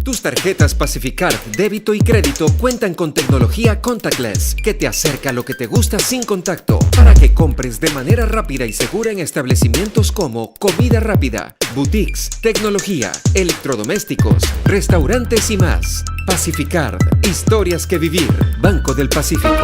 Tus tarjetas Pacificard, débito y crédito cuentan con tecnología contactless que te acerca a lo que te gusta sin contacto para que compres de manera rápida y segura en establecimientos como comida rápida, boutiques, tecnología, electrodomésticos, restaurantes y más. Pacificard, historias que vivir. Banco del Pacífico.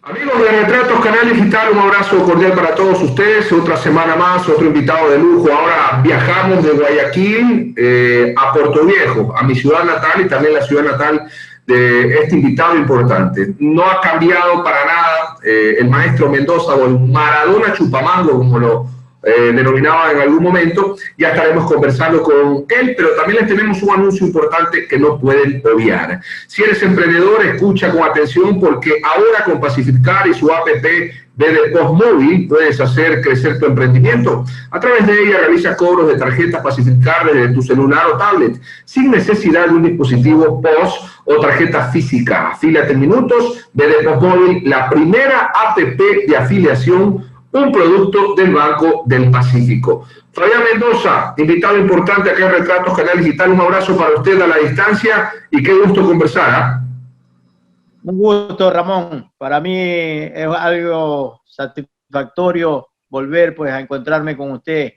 Amigos de Retratos Canal Digital, un abrazo cordial para todos ustedes. Otra semana más, otro invitado de lujo. Ahora viajamos de Guayaquil a Puerto Viejo, a mi ciudad natal y también la ciudad natal de este invitado importante. No ha cambiado para nada el maestro Mendoza, o el Maradona Chupamango, como lo denominaba en algún momento. Ya estaremos conversando con él, pero también les tenemos un anuncio importante que no pueden obviar. Si eres emprendedor, escucha con atención, porque ahora con Pacificard y su app BD Post Móvil puedes hacer crecer tu emprendimiento. A través de ella realiza cobros de tarjetas Pacificard desde tu celular o tablet, sin necesidad de un dispositivo POS o tarjeta física. Afíliate en minutos. BD Post Móvil, la primera app de afiliación, un producto del Banco del Pacífico. Fabián Mendoza, invitado importante acá en Retratos Canal Digital. Un abrazo para usted a la distancia y qué gusto conversar. Un gusto, Ramón. Para mí es algo satisfactorio volver pues a encontrarme con usted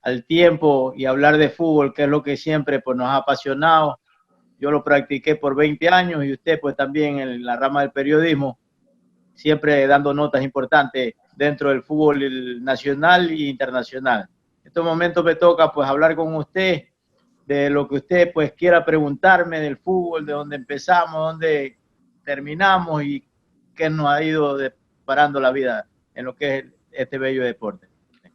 al tiempo y hablar de fútbol, que es lo que siempre pues nos ha apasionado. Yo lo practiqué por 20 años y usted pues también en la rama del periodismo, siempre dando notas importantes dentro del fútbol nacional e internacional. En estos momentos me toca pues hablar con usted de lo que usted pues quiera preguntarme del fútbol, de dónde empezamos, dónde terminamos y qué nos ha ido deparando la vida en lo que es este bello deporte.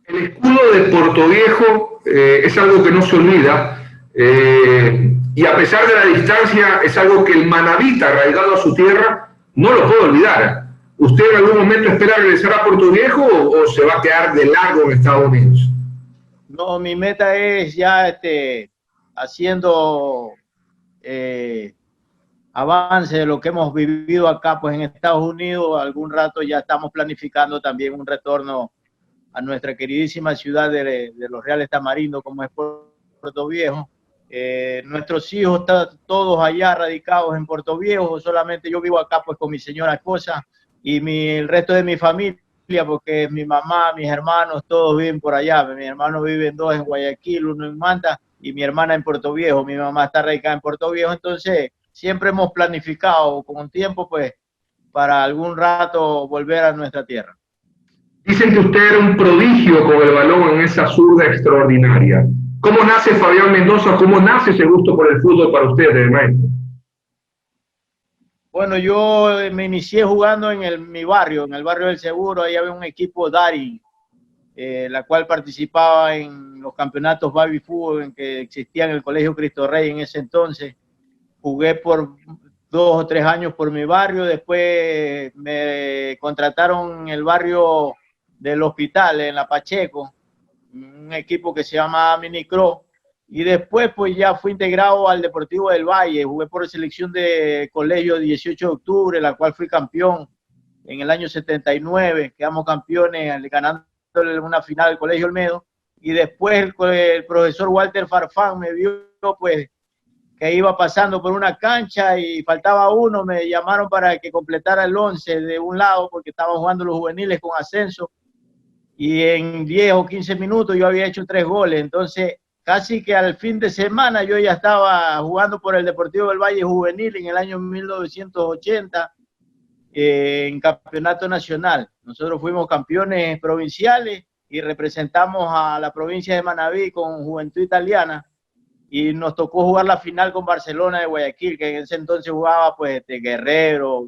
El escudo de Puerto Viejo es algo que no se olvida, y a pesar de la distancia es algo que el manabita arraigado a su tierra no lo puede olvidar. ¿Usted en algún momento espera regresar a Puerto Viejo o se va a quedar de largo en Estados Unidos? No, mi meta es ya haciendo avance de lo que hemos vivido acá pues en Estados Unidos. Algún rato ya estamos planificando también un retorno a nuestra queridísima ciudad de los Reales Tamarindo, como es Puerto Viejo. Nuestros hijos están todos allá radicados en Puerto Viejo, solamente yo vivo acá pues con mi señora esposa y el resto de mi familia, porque mi mamá, mis hermanos, todos viven por allá. Mis hermanos viven dos en Guayaquil, uno en Manta y mi hermana en Puerto Viejo. Mi mamá está radicada en Puerto Viejo, entonces siempre hemos planificado con un tiempo pues para algún rato volver a nuestra tierra. Dicen que usted era un prodigio con el balón en esa zurda extraordinaria. ¿Cómo nace Fabián Mendoza? ¿Cómo nace ese gusto por el fútbol para usted, maestro? Bueno, yo me inicié jugando en mi barrio, en el barrio del Seguro. Ahí había un equipo Dari, la cual participaba en los campeonatos baby fútbol en que existía en el Colegio Cristo Rey en ese entonces. Jugué por 2 o 3 años por mi barrio. Después me contrataron en el barrio del Hospital, en La Pacheco, un equipo que se llama Minicro. Y después pues ya fui integrado al Deportivo del Valle. Jugué por selección de colegio 18 de octubre, la cual fui campeón en el año 79. Quedamos campeones ganando una final del Colegio Olmedo. Y después el profesor Walter Farfán me vio pues que iba pasando por una cancha y faltaba uno. Me llamaron para que completara el 11 de un lado porque estaban jugando los juveniles con ascenso. Y en 10 o 15 minutos yo había hecho 3 goles. Entonces casi que al fin de semana yo ya estaba jugando por el Deportivo del Valle Juvenil en el año 1980 en campeonato nacional. Nosotros fuimos campeones provinciales y representamos a la provincia de Manabí con Juventud Italiana y nos tocó jugar la final con Barcelona de Guayaquil, que en ese entonces jugaba pues Guerrero,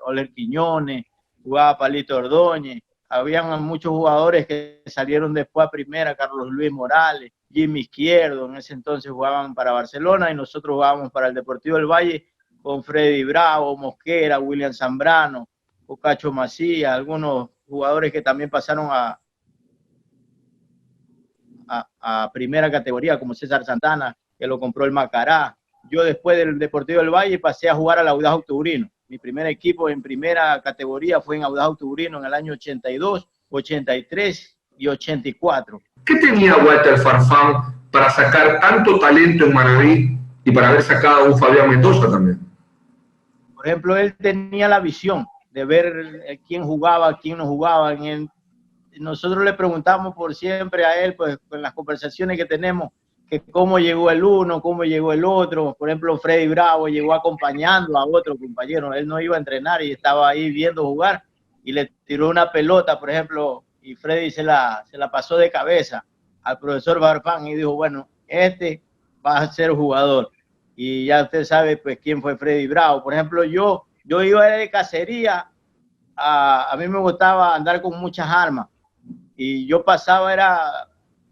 Oler Quiñones, jugaba Palito Ordóñez. Habían muchos jugadores que salieron después a primera, Carlos Luis Morales, Jimmy Izquierdo, en ese entonces jugaban para Barcelona y nosotros jugábamos para el Deportivo del Valle con Freddy Bravo, Mosquera, William Zambrano, Ocacho Macías, algunos jugadores que también pasaron a primera categoría, como César Santana, que lo compró el Macará. Yo después del Deportivo del Valle pasé a jugar al Audaz Octubrino. Mi primer equipo en primera categoría fue en Audaz Octubrino en el año 82 83 y 84. ¿Qué tenía Walter Farfán para sacar tanto talento en Manaví y para haber sacado a un Fabián Mendoza también? Por ejemplo, él tenía la visión de ver quién jugaba, quién no jugaba. Nosotros le preguntamos por siempre a él, pues en las conversaciones que tenemos, que cómo llegó el uno, cómo llegó el otro. Por ejemplo, Freddy Bravo llegó acompañando a otro compañero. Él no iba a entrenar y estaba ahí viendo jugar y le tiró una pelota, por ejemplo, y Freddy se la pasó de cabeza al profesor Farfán y dijo, bueno, este va a ser jugador. Y ya usted sabe pues quién fue Freddy Bravo. Por ejemplo, yo iba de cacería, a mí me gustaba andar con muchas armas y yo pasaba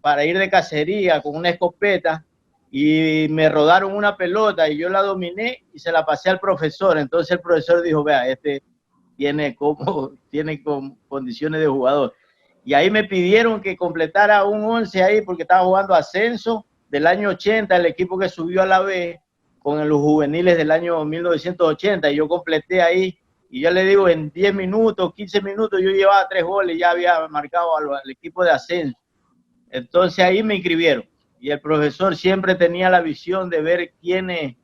para ir de cacería con una escopeta y me rodaron una pelota y yo la dominé y se la pasé al profesor. Entonces el profesor dijo, vea, este tiene condiciones de jugador. Y ahí me pidieron que completara un 11 ahí porque estaba jugando ascenso del año 80, el equipo que subió a la B con los juveniles del año 1980, y yo completé ahí. Y yo le digo, en 10 minutos, 15 minutos, yo llevaba 3 goles y ya había marcado al equipo de ascenso. Entonces ahí me inscribieron. Y el profesor siempre tenía la visión de ver quiénes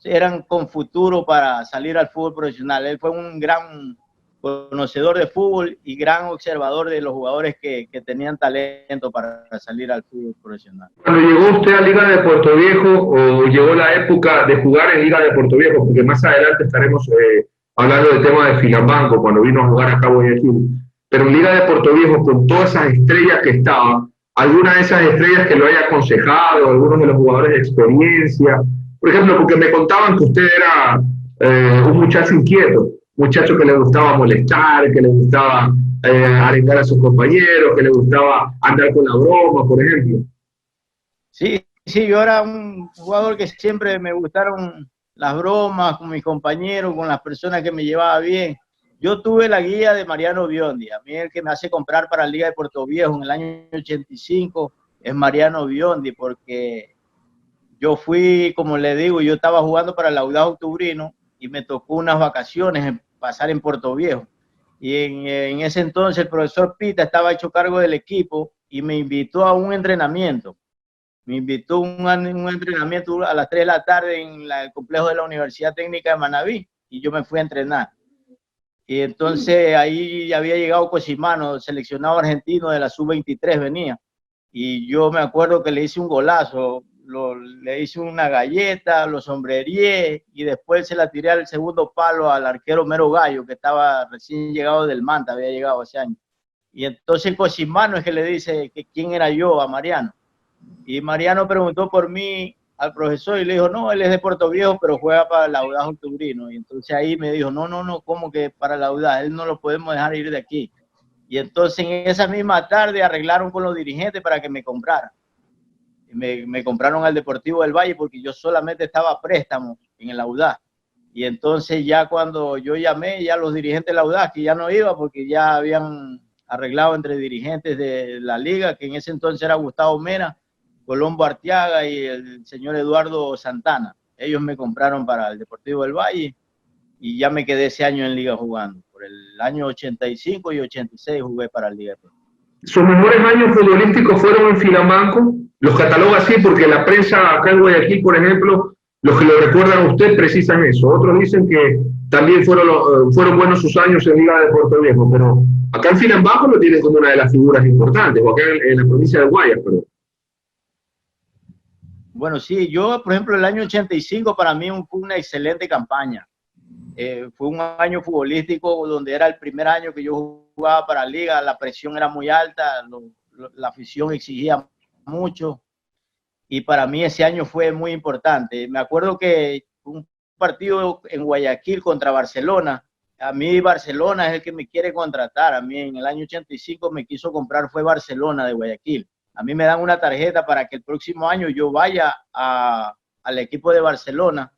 eran con futuro para salir al fútbol profesional. Él fue un gran conocedor de fútbol y gran observador de los jugadores que tenían talento para salir al fútbol profesional. Cuando llegó usted a Liga de Puerto Viejo, o llegó la época de jugar en Liga de Puerto Viejo, porque más adelante estaremos hablando del tema de Filambanco, cuando vino a jugar acá a Guayaquil, pero en Liga de Puerto Viejo, con todas esas estrellas que estaban, alguna de esas estrellas que lo haya aconsejado, algunos de los jugadores de experiencia, por ejemplo, porque me contaban que usted era un muchacho inquieto, muchacho que le gustaba molestar, que le gustaba arengar a sus compañeros, que le gustaba andar con la broma, por ejemplo. Sí, yo era un jugador que siempre me gustaron las bromas con mis compañeros, con las personas que me llevaba bien. Yo tuve la guía de Mariano Biondi. A mí el que me hace comprar para la Liga de Puerto Viejo en el año 85 es Mariano Biondi, porque yo fui, como le digo, yo estaba jugando para el Audaz Octubrino y me tocó unas vacaciones pasar en Puerto Viejo. Y en ese entonces el profesor Pita estaba hecho cargo del equipo y me invitó a un entrenamiento. Me invitó a un entrenamiento a las 3 de la tarde en el complejo de la Universidad Técnica de Manaví y yo me fui a entrenar. Y entonces ahí había llegado Cosimano, seleccionado argentino de la sub-23 venía. Y yo me acuerdo que le hice un golazo, le hice una galleta, lo sombrerié y después se la tiré al segundo palo al arquero Mero Gallo, que estaba recién llegado del Manta, había llegado ese año. Y entonces Cosimano es que le dice que quién era yo a Mariano. Y Mariano preguntó por mí al profesor y le dijo, no, él es de Puerto Viejo, pero juega para el Audaz Octubrino. Y entonces ahí me dijo, no, ¿cómo que para el Audaz? Él no lo podemos dejar ir de aquí. Y entonces en esa misma tarde arreglaron con los dirigentes para que me compraran. Me compraron al Deportivo del Valle porque yo solamente estaba a préstamo en el Audaz. Y entonces ya cuando yo llamé, ya los dirigentes del Audaz, que ya no iba porque ya habían arreglado entre dirigentes de la liga, que en ese entonces era Gustavo Mena, Colombo Arteaga y el señor Eduardo Santana. Ellos me compraron para el Deportivo del Valle y ya me quedé ese año en liga jugando. Por el año 85 y 86 jugué para el Liga. ¿Sus mejores años futbolísticos fueron en Filambanco? Los cataloga así porque la prensa acá en Guayaquil, por ejemplo, los que lo recuerdan a usted precisan eso. Otros dicen que también fueron buenos sus años en Liga de Puerto Viejo, pero acá en Filambanco lo tienen como una de las figuras importantes, o acá en la provincia de Guayas, pero... Bueno, sí, yo, por ejemplo, el año 85 para mí fue una excelente campaña. Fue un año futbolístico donde era el primer año que yo jugaba para la liga, la presión era muy alta, la afición exigía mucho y para mí ese año fue muy importante. Me acuerdo que un partido en Guayaquil contra Barcelona, a mí Barcelona es el que me quiere contratar, a mí en el año 85 me quiso comprar, fue Barcelona de Guayaquil. A mí me dan una tarjeta para que el próximo año yo vaya al equipo de Barcelona,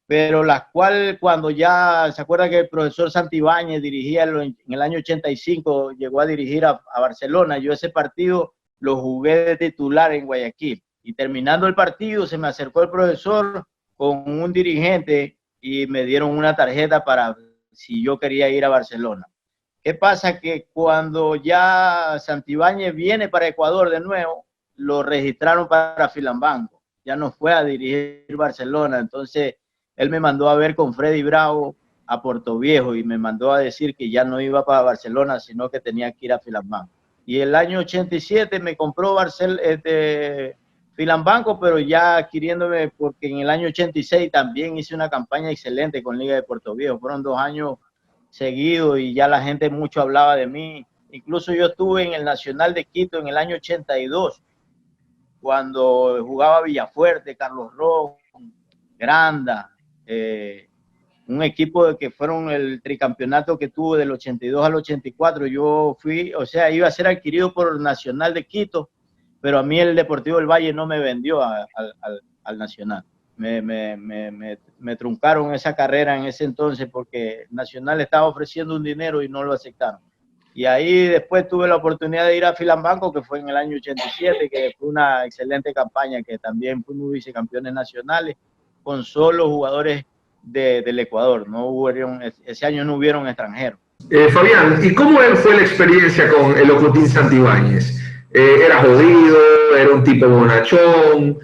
pero la cual cuando ya, ¿se acuerda que el profesor Santibáñez dirigía en el año 85, llegó a dirigir a Barcelona? Yo ese partido lo jugué de titular en Guayaquil. Y terminando el partido se me acercó el profesor con un dirigente y me dieron una tarjeta para si yo quería ir a Barcelona. ¿Qué pasa? Que cuando ya Santibáñez viene para Ecuador de nuevo, lo registraron para Filambanco. Ya no fue a dirigir Barcelona. Entonces, él me mandó a ver con Freddy Bravo a Portoviejo y me mandó a decir que ya no iba para Barcelona, sino que tenía que ir a Filambanco. Y el año 87 me compró Filambanco, pero ya adquiriéndome, porque en el año 86 también hice una campaña excelente con Liga de Portoviejo. Fueron 2 años seguido y ya la gente mucho hablaba de mí. Incluso yo estuve en el Nacional de Quito en el año 82, cuando jugaba Villafuerte, Carlos Rojo, Granda, un equipo que fueron el tricampeonato que tuvo del 82 al 84. Yo fui, o sea, iba a ser adquirido por Nacional de Quito, pero a mí el Deportivo del Valle no me vendió al Nacional. Me truncaron esa carrera en ese entonces porque Nacional estaba ofreciendo un dinero y no lo aceptaron. Y ahí después tuve la oportunidad de ir a Filambanco, que fue en el año 87, que fue una excelente campaña, que también fuimos vicecampeones nacionales con solo jugadores del Ecuador. No hubo, ese año no hubieron extranjeros. Fabián, ¿y cómo fue la experiencia con el Ocotín Santibáñez? ¿Era jodido? ¿Era un tipo bonachón?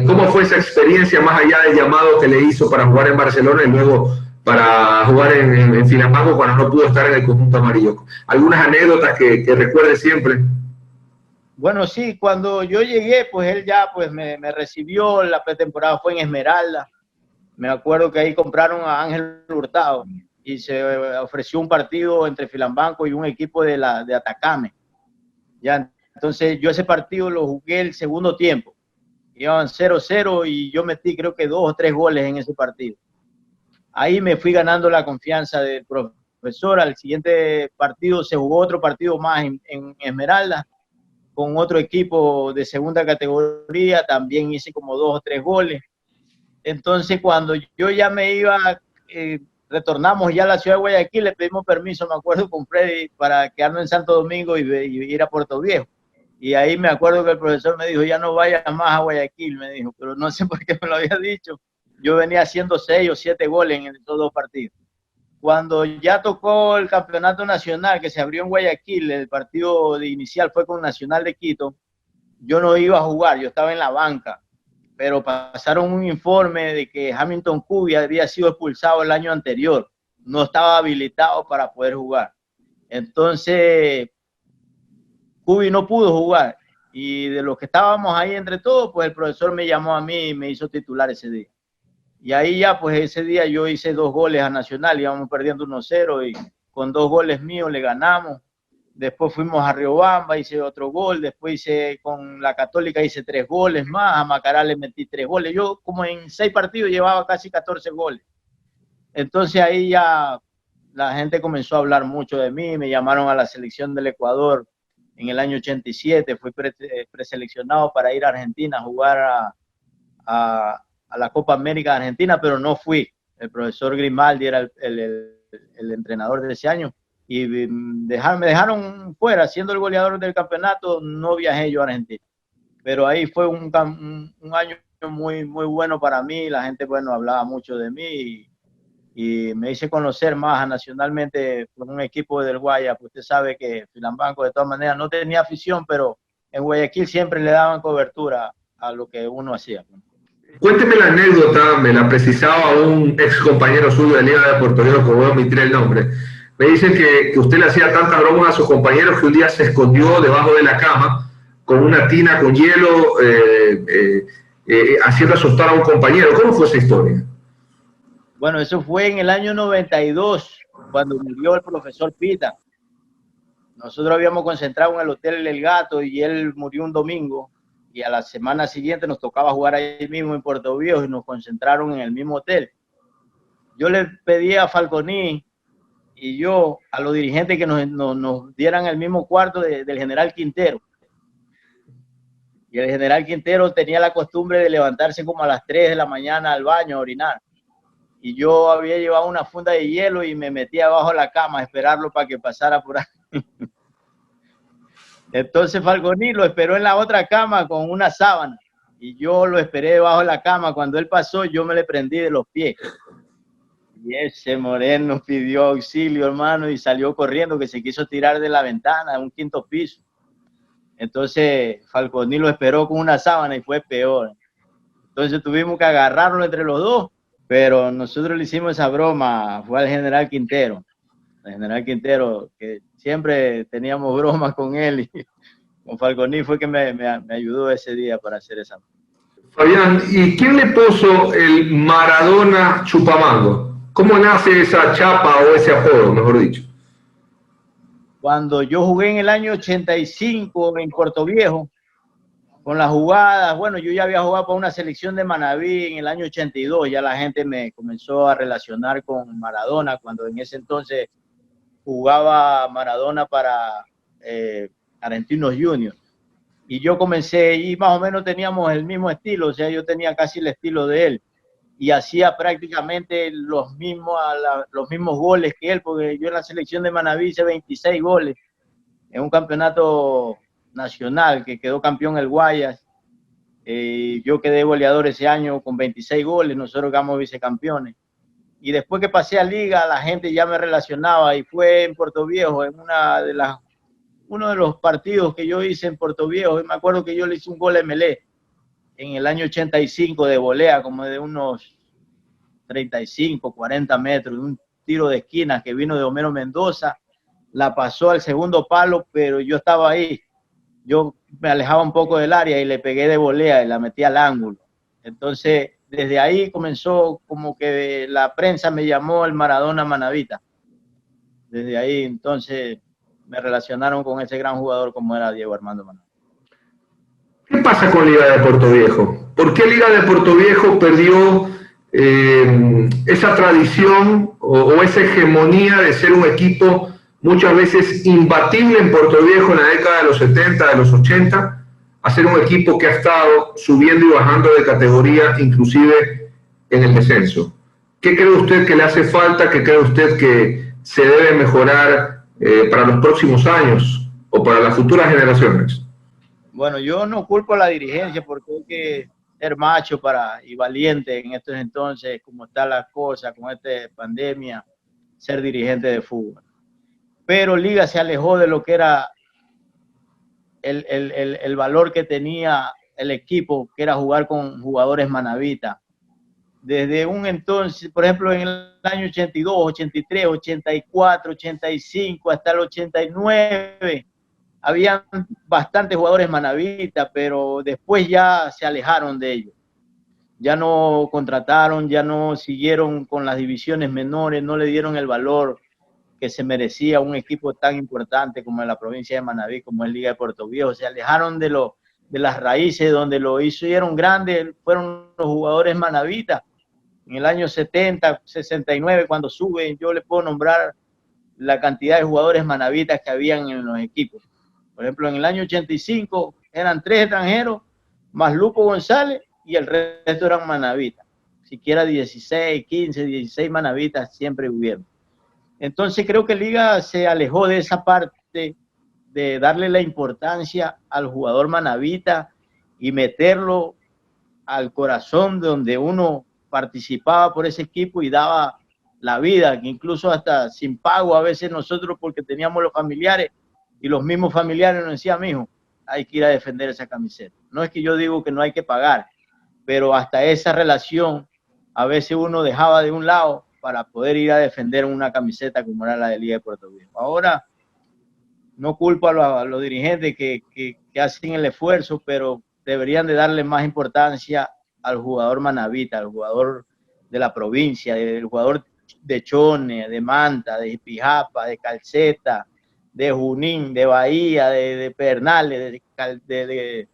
¿Cómo fue esa experiencia más allá del llamado que le hizo para jugar en Barcelona y luego para jugar en Filambanco cuando no pudo estar en el conjunto amarillo? ¿Algunas anécdotas que recuerde siempre? Bueno, sí, cuando yo llegué, pues él ya pues me recibió. La pretemporada fue en Esmeralda. Me acuerdo que ahí compraron a Ángel Hurtado y se ofreció un partido entre Filambanco y un equipo de Atacame. Ya, entonces yo ese partido lo jugué el segundo tiempo. Iban 0-0 y yo metí creo que 2 o 3 goles en ese partido. Ahí me fui ganando la confianza del profesor. Al siguiente partido se jugó otro partido más en Esmeralda con otro equipo de segunda categoría. También hice como 2 o 3 goles. Entonces cuando yo ya me iba, retornamos ya a la ciudad de Guayaquil, le pedimos permiso, me acuerdo, con Freddy para quedarnos en Santo Domingo y ir a Portoviejo. Y ahí me acuerdo que el profesor me dijo, ya no vayas más a Guayaquil, me dijo, pero no sé por qué me lo había dicho. Yo venía haciendo 6 o 7 goles en estos 2 partidos. Cuando ya tocó el campeonato nacional que se abrió en Guayaquil, el partido inicial fue con Nacional de Quito, yo no iba a jugar, yo estaba en la banca, pero pasaron un informe de que Hamilton Cubia había sido expulsado el año anterior, no estaba habilitado para poder jugar. Entonces, Cubi no pudo jugar, y de los que estábamos ahí entre todos, pues el profesor me llamó a mí y me hizo titular ese día. Y ahí ya, pues ese día yo hice 2 goles a Nacional, íbamos perdiendo 1-0 y con 2 goles míos le ganamos. Después fuimos a Riobamba, hice otro gol, después hice con la Católica, hice 3 goles más, a Macará le metí 3 goles. Yo como en 6 partidos llevaba casi 14 goles. Entonces ahí ya la gente comenzó a hablar mucho de mí, me llamaron a la selección del Ecuador en el año 87, fui preseleccionado para ir a Argentina a jugar a la Copa América de Argentina, pero no fui. El profesor Grimaldi era el entrenador de ese año y me dejaron fuera, siendo el goleador del campeonato. No viajé yo a Argentina, pero ahí fue un año muy, muy bueno para mí. La gente, bueno, hablaba mucho de mí y me hice conocer más nacionalmente por un equipo del Guaya. Pues usted sabe que Filambanco de todas maneras no tenía afición, pero en Guayaquil siempre le daban cobertura a lo que uno hacía. Cuénteme la anécdota, me la precisaba un ex compañero suyo de Liga de Puerto Rico, que voy a omitir el nombre. Me dicen que usted le hacía tantas bromas a sus compañeros que un día se escondió debajo de la cama con una tina con hielo, haciendo asustar a un compañero. ¿Cómo fue esa historia? Bueno, eso fue en el año 92, cuando murió el profesor Pita. Nosotros habíamos concentrado en el Hotel El Gato y él murió un domingo. Y a la semana siguiente nos tocaba jugar ahí mismo en Portoviejo y nos concentraron en el mismo hotel. Yo le pedí a Falconi y yo a los dirigentes que nos dieran el mismo cuarto del general Quintero. Y el general Quintero tenía la costumbre de levantarse como a las 3 de la mañana al baño a orinar. Y yo había llevado una funda de hielo y me metí abajo de la cama a esperarlo para que pasara por ahí. Entonces Falconi lo esperó en la otra cama con una sábana y yo lo esperé debajo de la cama. Cuando él pasó, yo me le prendí de los pies. Y ese Moreno pidió auxilio, hermano, y salió corriendo, que se quiso tirar de la ventana de un quinto piso. Entonces Falconi lo esperó con una sábana y fue peor. Entonces tuvimos que agarrarlo entre los dos, pero nosotros le hicimos esa broma, fue al general Quintero. El general Quintero, que siempre teníamos bromas con él, y con Falconi fue que me ayudó ese día para hacer esa. Fabián, ¿y quién le puso el Maradona Chupamango? ¿Cómo nace esa chapa o ese apodo, mejor dicho? Cuando yo jugué en el año 85 en Puerto Viejo, con las jugadas, bueno, yo ya había jugado para una selección de Manaví en el año 82, ya la gente me comenzó a relacionar con Maradona, cuando en ese entonces jugaba Maradona para Argentinos Juniors. Y yo comencé, y más o menos teníamos el mismo estilo, o sea, yo tenía casi el estilo de él, y hacía prácticamente los mismos goles que él, porque yo en la selección de Manaví hice 26 goles en un campeonato nacional que quedó campeón el Guayas. Yo quedé goleador ese año con 26 goles, nosotros quedamos vicecampeones. Y después que pasé a Liga, la gente ya me relacionaba, y fue en Puerto Viejo, en uno de los partidos que yo hice en Puerto Viejo, y me acuerdo que yo le hice un gol a Melé en el año 85 de volea, como de unos 35, 40 metros, de un tiro de esquina que vino de Homero Mendoza, la pasó al segundo palo, pero yo estaba ahí, yo me alejaba un poco del área y le pegué de volea y la metí al ángulo. Entonces, desde ahí comenzó como que la prensa me llamó el Maradona Manavita. Desde ahí, entonces, me relacionaron con ese gran jugador como era Diego Armando Maradona. ¿Qué pasa con Liga de Puerto Viejo? ¿Por qué Liga de Puerto Viejo perdió esa tradición o esa hegemonía de ser un equipo muchas veces imbatible en Puerto Viejo en la década de los 70, de los 80, a ser un equipo que ha estado subiendo y bajando de categoría, inclusive en el descenso? ¿Qué cree usted que le hace falta? ¿Qué cree usted que se debe mejorar para los próximos años o para las futuras generaciones? Bueno, yo no culpo a la dirigencia, porque hay que ser macho y valiente en estos entonces, como está la cosa, con esta pandemia, ser dirigente de fútbol. Pero Liga se alejó de lo que era el valor que tenía el equipo, que era jugar con jugadores manavitas. Desde un entonces, por ejemplo, en el año 82, 83, 84, 85, hasta el 89, habían bastantes jugadores manavitas, pero después ya se alejaron de ellos. Ya no contrataron, ya no siguieron con las divisiones menores, no le dieron el valor que se merecía un equipo tan importante como en la provincia de Manaví, como es Liga de Puerto Viejo. Se alejaron de las raíces, donde lo hicieron grande, fueron los jugadores manavitas. En el año 70, 69, cuando suben, yo le puedo nombrar la cantidad de jugadores manavitas que habían en los equipos. Por ejemplo, en el año 85 eran 3 extranjeros, más Lupo González, y el resto eran manavitas. Siquiera 16, 15, 16 manavitas siempre hubieron. Entonces creo que Liga se alejó de esa parte de darle la importancia al jugador manavita y meterlo al corazón donde uno participaba por ese equipo y daba la vida, que incluso hasta sin pago a veces nosotros, porque teníamos los familiares, y los mismos familiares nos decían: mijo, hay que ir a defender esa camiseta. No es que yo digo que no hay que pagar, pero hasta esa relación a veces uno dejaba de un lado para poder ir a defender una camiseta como era la de Liga de Puerto Viejo. Ahora no culpo a los dirigentes que hacen el esfuerzo, pero deberían de darle más importancia al jugador manavita, al jugador de la provincia, al jugador de Chone, de Manta, de Pijapa, de Calceta, de Junín, de Bahía, de Pernales, de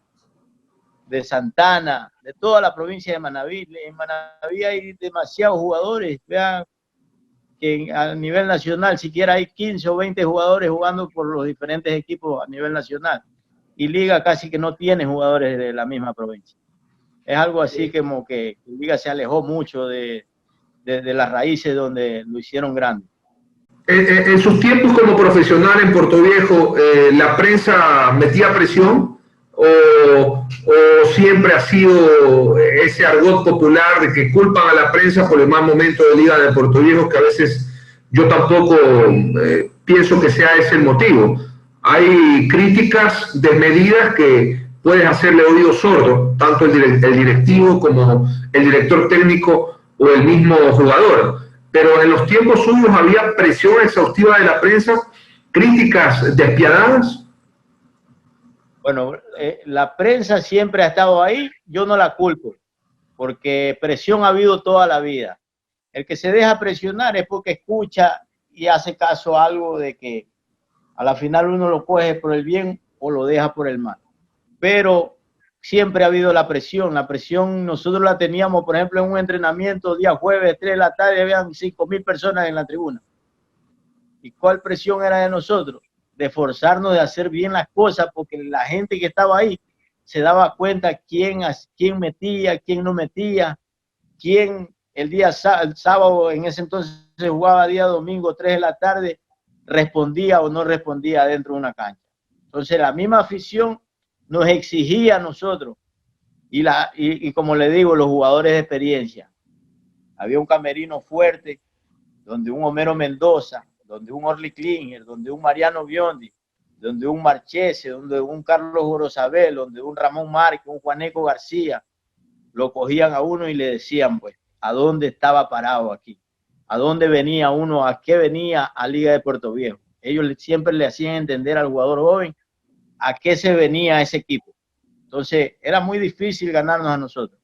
Santana, de toda la provincia de Manaví. En Manaví hay demasiados jugadores. Vean que a nivel nacional siquiera hay 15 o 20 jugadores jugando por los diferentes equipos a nivel nacional. Y Liga casi que no tiene jugadores de la misma provincia. Es algo así como que Liga se alejó mucho de las raíces donde lo hicieron grande. En sus tiempos como profesional en Puerto Viejo, ¿la prensa metía presión o o siempre ha sido ese argot popular de que culpan a la prensa por el mal momento de Liga de Puerto Viejo, que a veces yo tampoco pienso que sea ese el motivo? Hay críticas desmedidas que puedes hacerle oído sordo, tanto el directivo como el director técnico o el mismo jugador. Pero en los tiempos suyos había presión exhaustiva de la prensa, críticas despiadadas. Bueno, la prensa siempre ha estado ahí, yo no la culpo, porque presión ha habido toda la vida. El que se deja presionar es porque escucha y hace caso a algo de que a la final uno lo coge por el bien o lo deja por el mal. Pero siempre ha habido la presión nosotros la teníamos, por ejemplo, en un entrenamiento día jueves, 3 de la tarde, habían 5,000 personas en la tribuna. ¿Y cuál presión era de nosotros? De esforzarnos de hacer bien las cosas, porque la gente que estaba ahí se daba cuenta quién metía, quién no metía, quién el sábado, en ese entonces se jugaba día domingo, 3 de la tarde, respondía o no respondía dentro de una cancha. Entonces la misma afición nos exigía a nosotros, y como le digo, los jugadores de experiencia. Había un camerino fuerte, donde un Homero Mendoza, donde un Orly Klinger, donde un Mariano Biondi, donde un Marchese, donde un Carlos Gorosabel, donde un Ramón Márquez, un Juaneco García, lo cogían a uno y le decían, pues, ¿a dónde estaba parado aquí? ¿A dónde venía uno? ¿A qué venía a Liga de Puerto Viejo? Ellos siempre le hacían entender al jugador joven a qué se venía ese equipo. Entonces, era muy difícil ganarnos a nosotros.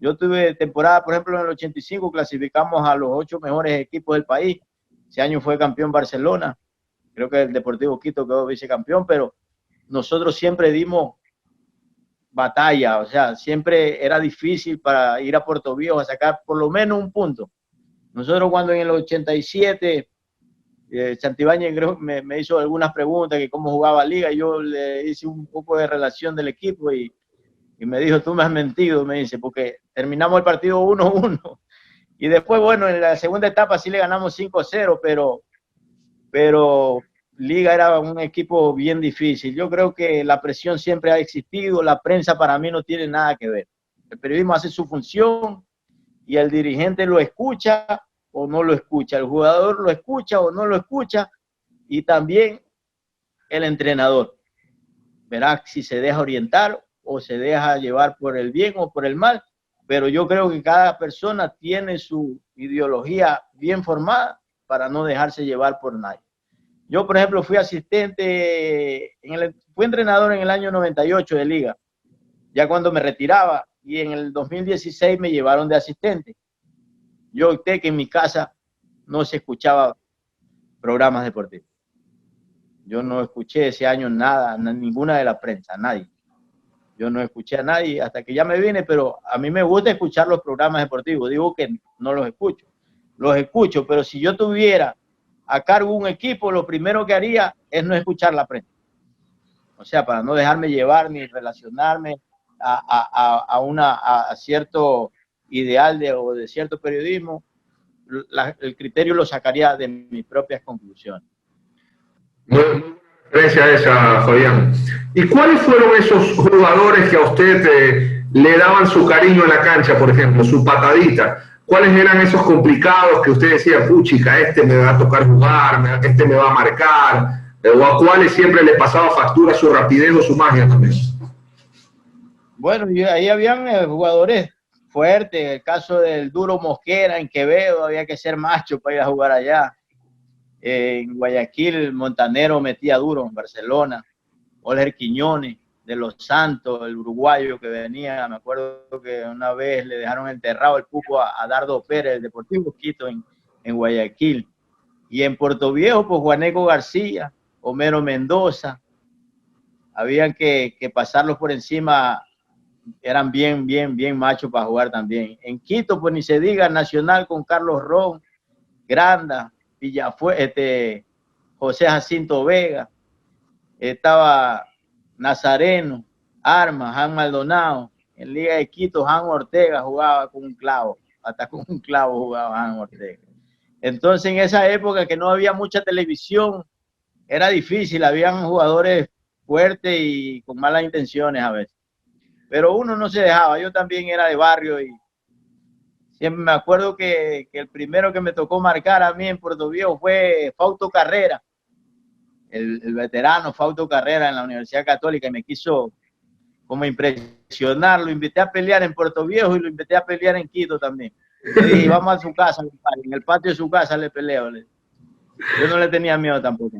Yo tuve temporada, por ejemplo, en el 85, clasificamos a los 8 mejores equipos del país. Ese año fue campeón Barcelona. Creo que el Deportivo Quito quedó vicecampeón, pero nosotros siempre dimos batalla. O sea, siempre era difícil para ir a Puerto Viejo a sacar por lo menos un punto. Nosotros cuando en el 87, Santibáñez me hizo algunas preguntas que cómo jugaba Liga, y yo le hice un poco de relación del equipo y me dijo, tú me has mentido, me dice, porque terminamos el partido 1-1. Y después, bueno, en la segunda etapa sí le ganamos 5-0, pero Liga era un equipo bien difícil. Yo creo que la presión siempre ha existido, la prensa para mí no tiene nada que ver. El periodismo hace su función y el dirigente lo escucha o no lo escucha, el jugador lo escucha o no lo escucha, y también el entrenador. Verá si se deja orientar o se deja llevar por el bien o por el mal, pero yo creo que cada persona tiene su ideología bien formada para no dejarse llevar por nadie. Yo, por ejemplo, fui asistente, fui entrenador en el año 98 de Liga, ya cuando me retiraba, y en el 2016 me llevaron de asistente. Yo opté que en mi casa no se escuchaba programas deportivos. Yo no escuché ese año nada, ninguna de la prensa, nadie. Yo no escuché a nadie hasta que ya me vine, pero a mí me gusta escuchar los programas deportivos. Digo que no los escucho, pero si yo tuviera a cargo un equipo, lo primero que haría es no escuchar la prensa. O sea, para no dejarme llevar ni relacionarme a cierto ideal o de cierto periodismo, el criterio lo sacaría de mis propias conclusiones. Muy referencia esa, Fabián. ¿Y cuáles fueron esos jugadores que a usted le daban su cariño en la cancha, por ejemplo, su patadita? ¿Cuáles eran esos complicados que usted decía, puchica, este me va a tocar jugar, este me va a marcar? ¿O a cuáles siempre le pasaba factura su rapidez o su magia también? Bueno, y ahí habían jugadores fuertes. El caso del Duro Mosquera en Quevedo, había que ser macho para ir a jugar allá. En Guayaquil, Montanero metía duro, en Barcelona. Oliver Quiñones, de Los Santos, el uruguayo que venía. Me acuerdo que una vez le dejaron enterrado el pupo a Dardo Pérez, el Deportivo Quito en Guayaquil. Y en Puerto Viejo, pues Juaneco García, Homero Mendoza. Habían que pasarlos por encima. Eran bien machos para jugar también. En Quito, pues ni se diga, Nacional con Carlos Ron, Granda, José Jacinto Vega, estaba Nazareno, Armas, Jan Maldonado. En Liga de Quito, Jan Ortega jugaba con un clavo, hasta con un clavo jugaba Jan Ortega. Entonces, en esa época que no había mucha televisión, era difícil, habían jugadores fuertes y con malas intenciones a veces. pero uno no se dejaba. Yo también era de barrio y siempre me acuerdo que el primero que me tocó marcar a mí en Puerto Viejo fue Fausto Carrera, el veterano Fausto Carrera en la Universidad Católica, y me quiso como impresionar. Lo invité a pelear en Puerto Viejo y lo invité a pelear en Quito también. Le dije, vamos a su casa, en el patio de su casa le peleo. Yo no le tenía miedo tampoco.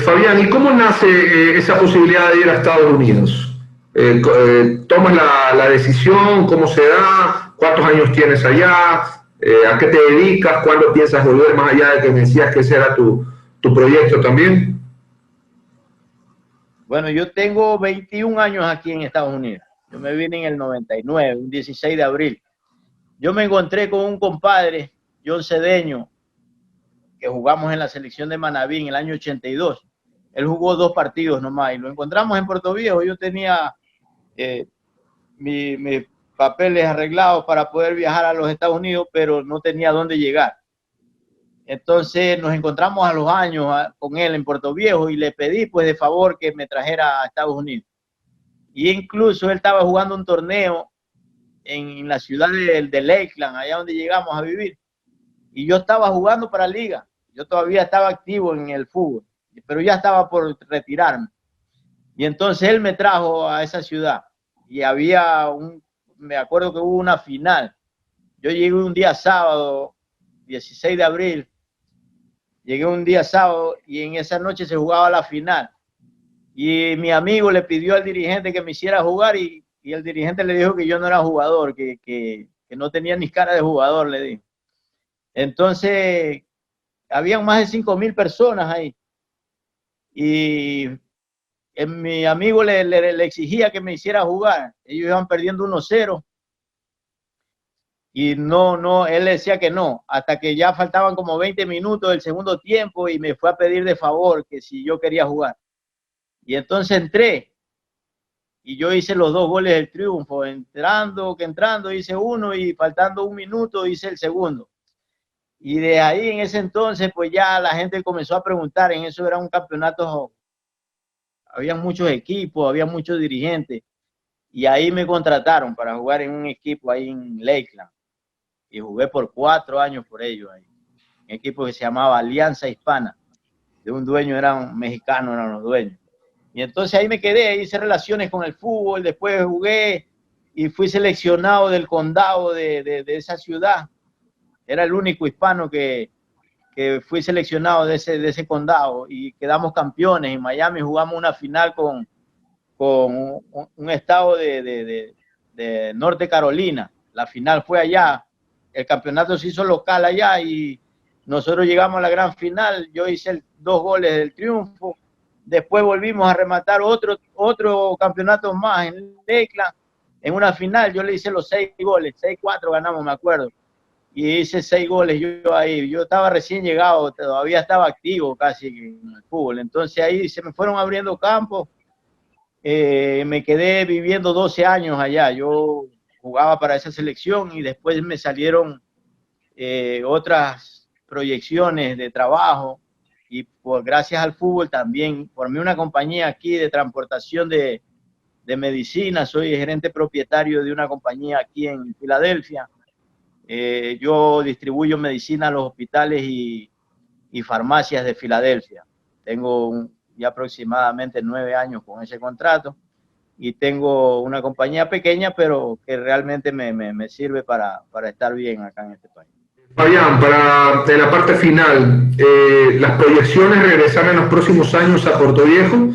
Fabián, ¿y cómo nace esa posibilidad de ir a Estados Unidos? ¿Tomas la decisión? ¿Cómo se da? ¿Cuántos años tienes allá? ¿A qué te dedicas? ¿Cuándo piensas volver, más allá de que me decías que ese era tu proyecto también? Bueno, yo tengo 21 años aquí en Estados Unidos. Yo me vine en el 99, un 16 de abril. Yo me encontré con un compadre, John Cedeño, que jugamos en la selección de Manaví en el año 82. Él jugó 2 partidos nomás y lo encontramos en Puerto Viejo. Yo tenía mis papeles arreglados para poder viajar a los Estados Unidos, pero no tenía dónde llegar. Entonces nos encontramos a los años con él en Puerto Viejo y le pedí pues de favor que me trajera a Estados Unidos. Y incluso él estaba jugando un torneo en la ciudad de Lakeland, allá donde llegamos a vivir. Y yo estaba jugando para la liga. Yo todavía estaba activo en el fútbol, pero ya estaba por retirarme. Y entonces él me trajo a esa ciudad. Y me acuerdo que hubo una final. Yo llegué un día sábado, 16 de abril. Llegué un día sábado y en esa noche se jugaba la final. Y mi amigo le pidió al dirigente que me hiciera jugar y el dirigente le dijo que yo no era jugador, que no tenía ni cara de jugador, le dijo. Entonces, habían más de 5,000 personas ahí. Y mi amigo le exigía que me hiciera jugar. Ellos iban perdiendo 1-0. Y no, él le decía que no, hasta que ya faltaban como 20 minutos del segundo tiempo y me fue a pedir de favor que si yo quería jugar. Y entonces entré y yo hice los 2 goles del triunfo. Entrando hice uno y faltando 1 minuto hice el segundo. Y de ahí en ese entonces pues ya la gente comenzó a preguntar. En eso era un campeonato, había muchos equipos, había muchos dirigentes y ahí me contrataron para jugar en un equipo ahí en Lakeland. Y jugué por 4 años por ellos ahí. Un equipo que se llamaba Alianza Hispana. De un dueño, eran mexicanos, eran los dueños. Y entonces ahí me quedé, hice relaciones con el fútbol, después jugué y fui seleccionado del condado de esa ciudad. Era el único hispano que fui seleccionado de ese condado y quedamos campeones. En Miami jugamos una final con un estado de Norte Carolina. La final fue allá. El campeonato se hizo local allá y nosotros llegamos a la gran final. Yo hice 2 goles del triunfo. Después volvimos a rematar otro campeonato más en Lakeland. En una final yo le hice los 6 goles, 6-4 ganamos, me acuerdo. Y hice 6 goles yo ahí. Yo estaba recién llegado, todavía estaba activo casi en el fútbol. Entonces ahí se me fueron abriendo campos. Me quedé viviendo 12 años allá. Yo jugaba para esa selección y después me salieron otras proyecciones de trabajo y gracias al fútbol también formé una compañía aquí de transportación de medicina. Soy gerente propietario de una compañía aquí en Filadelfia. Yo distribuyo medicina a los hospitales y farmacias de Filadelfia. Tengo ya aproximadamente 9 años con ese contrato. Y tengo una compañía pequeña, pero que realmente me sirve para estar bien acá en este país. Fabián, en la parte final, las proyecciones regresar en los próximos años a Puerto Viejo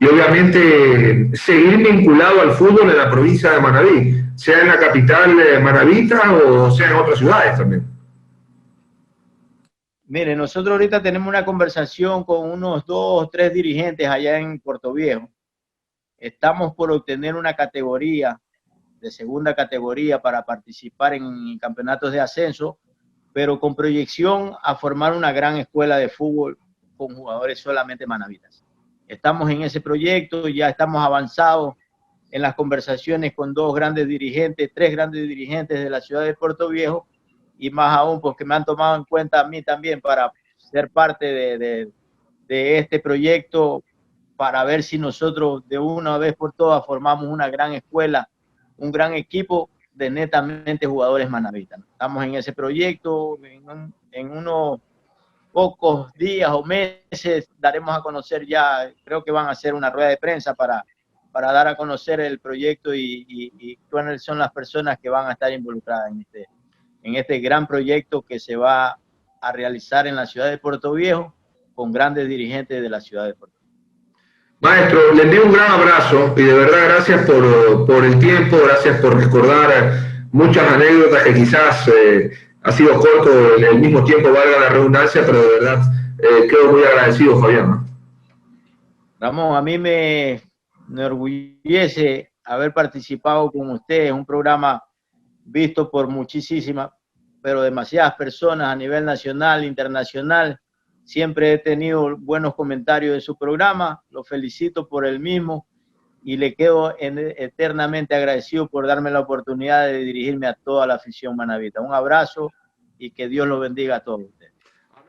y obviamente seguir vinculado al fútbol en la provincia de Manaví, sea en la capital manavita o sea en otras ciudades también. Mire, nosotros ahorita tenemos una conversación con unos 2 o 3 dirigentes allá en Puerto Viejo. Estamos por obtener una categoría, de segunda categoría, para participar en campeonatos de ascenso, pero con proyección a formar una gran escuela de fútbol con jugadores solamente manavitas. Estamos en ese proyecto, ya estamos avanzados en las conversaciones con 2 grandes dirigentes, 3 grandes dirigentes de la ciudad de Puerto Viejo, y más aún porque me han tomado en cuenta a mí también para ser parte de este proyecto para ver si nosotros de una vez por todas formamos una gran escuela, un gran equipo de netamente jugadores manavitas. Estamos en ese proyecto, en unos pocos días o meses daremos a conocer ya, creo que van a hacer una rueda de prensa para dar a conocer el proyecto y cuáles son las personas que van a estar involucradas en este gran proyecto que se va a realizar en la ciudad de Puerto Viejo con grandes dirigentes de la ciudad de Puerto Viejo. Maestro, le envío un gran abrazo y de verdad gracias por el tiempo, gracias por recordar muchas anécdotas que quizás ha sido corto el mismo tiempo, valga la redundancia, pero de verdad quedo muy agradecido, Fabián. Ramón, a mí me enorgullece haber participado con ustedes en un programa visto por muchísimas, pero demasiadas personas a nivel nacional, internacional. Siempre he tenido buenos comentarios de su programa, lo felicito por el mismo y le quedo eternamente agradecido por darme la oportunidad de dirigirme a toda la afición manavita. Un abrazo y que Dios los bendiga a todos ustedes.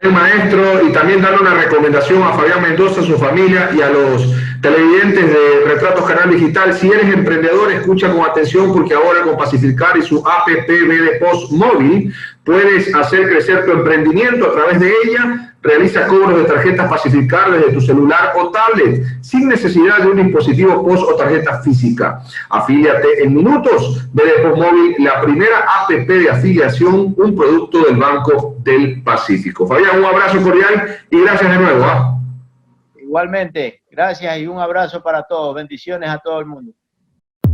Maestro, y también darle una recomendación a Fabián Mendoza, a su familia y a los televidentes de Retratos Canal Digital. Si eres emprendedor, escucha con atención porque ahora con Pacificar y su APP BD Post móvil puedes hacer crecer tu emprendimiento a través de ella. Realiza cobros de tarjetas Pacificar desde tu celular o tablet sin necesidad de un dispositivo POS o tarjeta física. Afíliate en minutos. BD Post móvil, la primera APP de afiliación, un producto del Banco del Pacífico. Fabián, un abrazo cordial y gracias de nuevo. Igualmente, gracias y un abrazo para todos. Bendiciones a todo el mundo.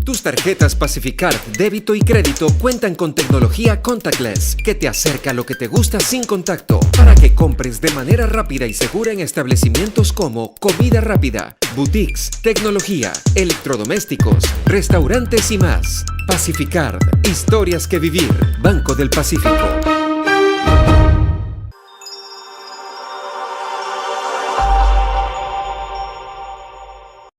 Tus tarjetas Pacificard, débito y crédito cuentan con tecnología contactless que te acerca a lo que te gusta sin contacto para que compres de manera rápida y segura en establecimientos como comida rápida, boutiques, tecnología, electrodomésticos, restaurantes y más. Pacificard, historias que vivir. Banco del Pacífico.